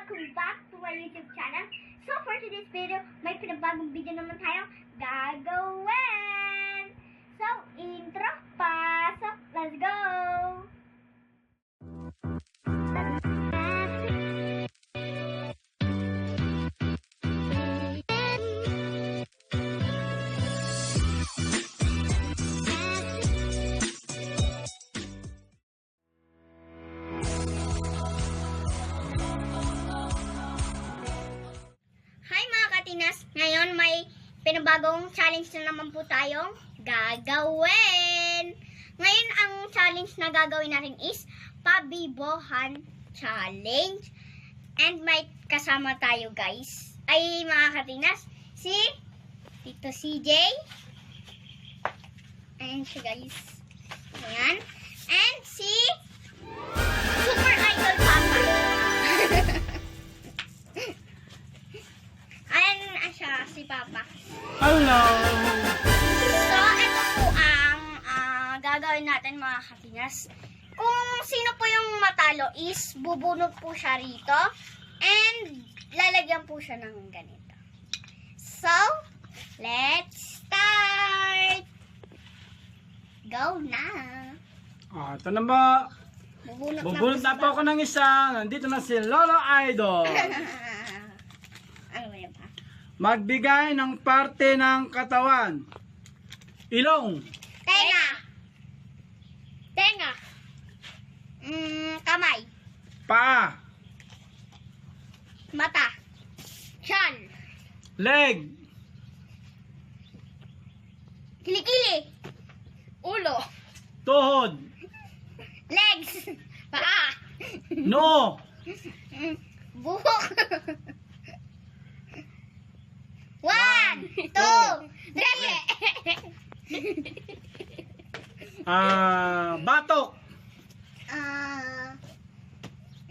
welcome back to our YouTube channel. So for today's video, may pinabagong video naman tayong gagawin. So, intro, pasok, let's go! Ngayon may pinabagong challenge na naman po tayong gagawin. Ngayon ang challenge na gagawin natin is pabibohan challenge. And may kasama tayo guys. Ay mga katinas, si Tito CJ. Ayan siya guys. Ayan. And si Super Idol Papa. Si Papa. Hello! So, ito po ang gagawin natin mga katinas. Kung sino po yung matalo is bubunot po siya rito and lalagyan po siya ng ganito. So, let's start! Go na! Ito na ba? Bubunot na po ako ng isa. Nandito na si Lolo Idol. Ano ba yan pa? Magbigay ng parte ng katawan. Ilong. Tenga. Tenga. Kamay. Paa. Mata. Tiyan. Leg. Kilikili. Ulo. Tuhod. Legs. Paa. Noo. Buhok. 1, 2, 3. Batok.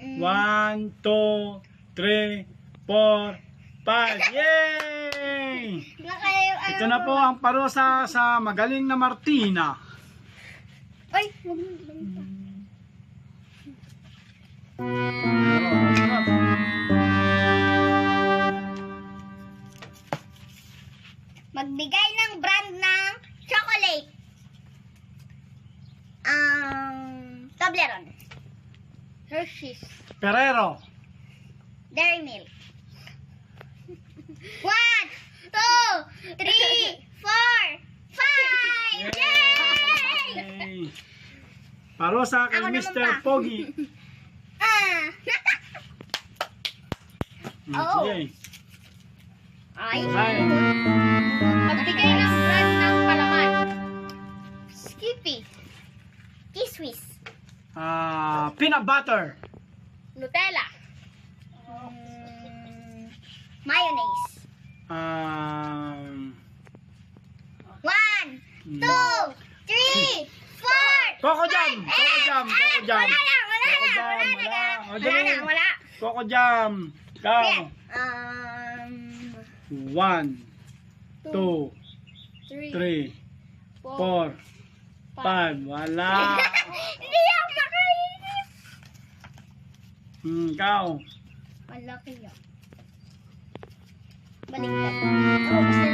1, 2, 3, 4, 5. Yay! Ito na po ang parusa sa magaling na Martina. Ay, magbigay ng brand ng chocolate. Toblerone. Hershey's. Ferrero. Dairy Milk. 1, 2, 3, 4, 5. Yay! Yay! Parusa kay Ako naman Mr. pa. Pogi. Oh. Yay! Ay. Ay. Magbigay ng brand ng palaman. Skippy. Kiswis. Peanut butter. Nutella. Mayonnaise. 1, 2, 3, 4. Coco jam. Coco jam. Coco jam. Wala na. Coco jam. Wala. Wala. Coco jam. Go. 1, 2, 3, 4, 5. Wala. Hindi ako makainis. Ikaw. Malaki yun. Baliktad. Basta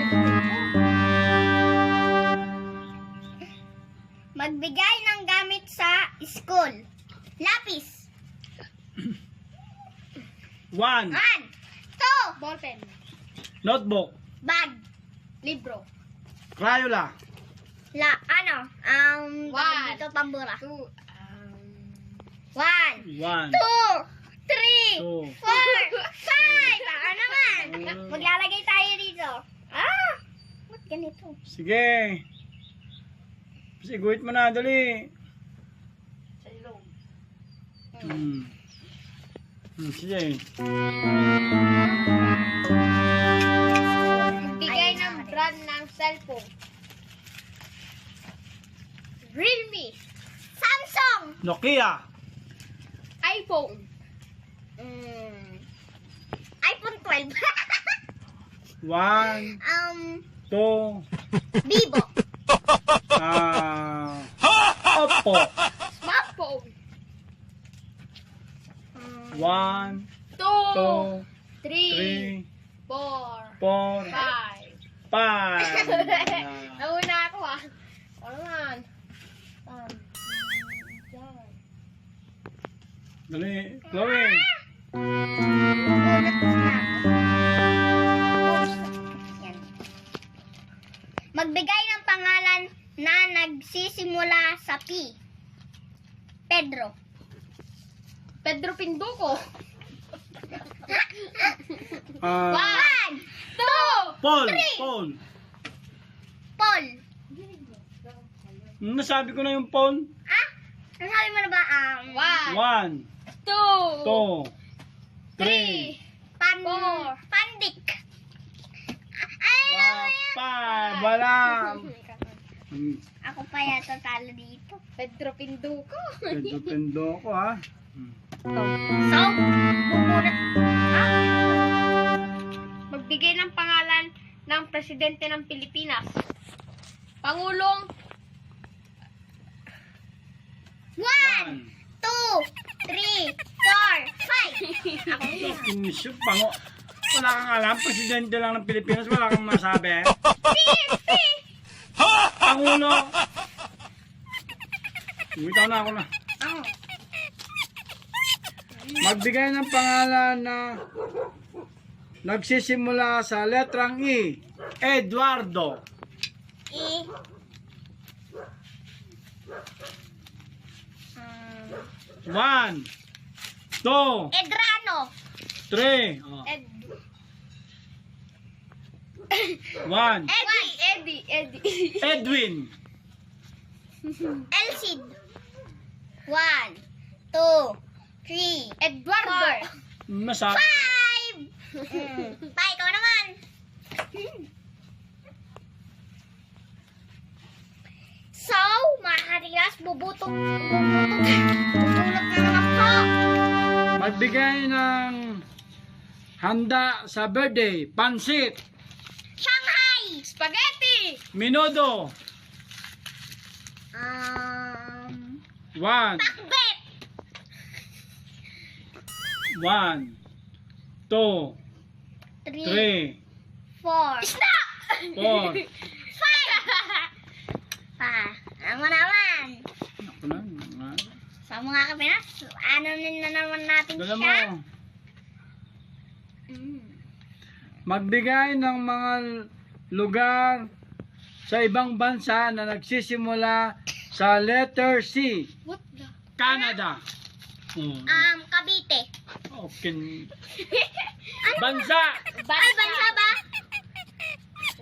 magbigay ng gamit sa school. Lapis. 1. 1, 2. Ballpen. Notebook. Bag. Libro. Crayola. Dito pambura. 1, 2, 1, 3, 4, 5. 2. Baka naman. Maglalagay tayo dito. Ba't ganito? Sige. Siguit mo na, dali. Sa ilong. Sige. Bigay ng brand ng cellphone. Realme. Samsung. Nokia. iPhone. iPhone 12. 1, 2, Vivo. Oppo. Smartphone. 1, 2, 3, 3, 4, 4, 5. 5. Nauna ako ah. Ano naman? Dali, Chloe. Gugulat na ako. Yan. Magbigay ng pangalan na nagsisimula sa P. Pedro. Pedro Pinduko. Ah, 1, 2, Paul, 3. Paul. Paul. Nasabi ko na yung Paul. Ah? Nasabi mo na ba? 1, 1, 2, 2, 3, 4. Pandik. Ay, 5. Wala. ako pa yata talo dito. Pedro Pinduko. Pendo ko ha. So, bubulat. Magbigay ng pangalan ng presidente ng Pilipinas. Pangulong 1, 2, 3, 4, 5. Ako na. Kinisyo, pango. Wala kang alam, presidente lang ng Pilipinas, wala kang masabi. Pangulo. Bitaw na ako na. Ako. Magbigay ng pangalan na nagsisimula sa letrang E. Eduardo. E. 1, 2, Edrano. 3, Ed 1. Eddie. Edwin. Elcid. 1, 2, 3, Eduardo. Masabi. 5. Pa, ikaw naman. So, mga katigas, bubulot na naman po. Magbigay ng handa sa birthday. Pansit. Shanghai. Spaghetti. Minudo. 1, Pakbet. 1, 2, 3, 3, 4. Stop! 4. 5. Pa, ano naman? Ako na. Sa mga kapinas, ano na naman natin Dala mo. siya? Magbigay ng mga lugar sa ibang bansa na nagsisimula sa letter C. What the? Canada. Cavite. Okay. Bansa. Ay, bansa ba?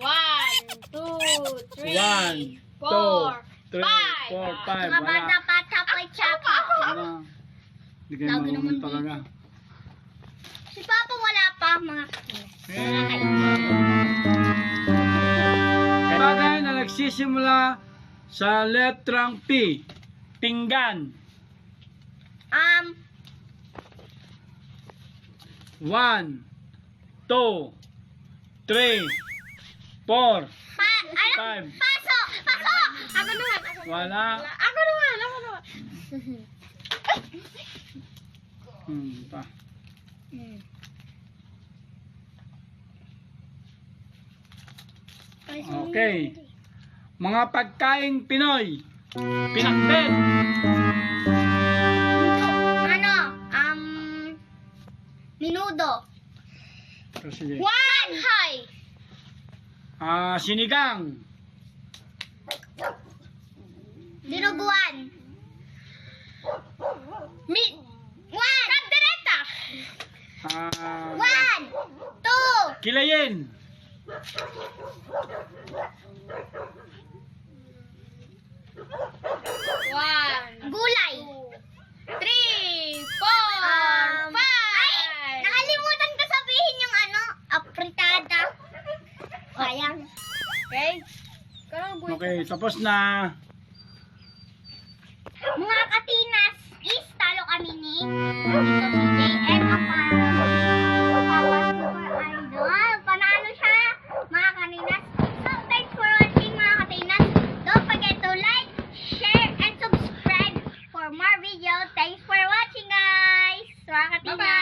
1, 2, 3, 1, 2, 4, 3, 4, 5. Mga Wala. bata pa, chapay-chapa. Wala. Hindi kayo Lagi naman marunong talaga. Si Papa wala pa, mga kapinas. Bagay na nagsisimula sa letrang P. Pinggan. 1, 2, 3, 4, Ano? 5. Paso! Paso! Ako naman. Wala. Ako naman. Pa. Okay. Mga pagkaing Pinoy. Pinakbet. Minudo. Sige. Shanghai. Sinigang. Dinuguan. Kaldereta. 1, 2, Kilayin. gulay. 3, 4, 5. Nakalimutan ko sabihin yung apritada. Sayang. Okay. Karang buhay. Okay, tapos na. Mga katinas, is talo kami ni Tito CJ and idol. Panalo siya, mga katinas. So, thanks for watching, mga katinas. Don't forget to like, share, and subscribe for more videos. Thanks for watching, guys. Mga katinas. Bye-bye.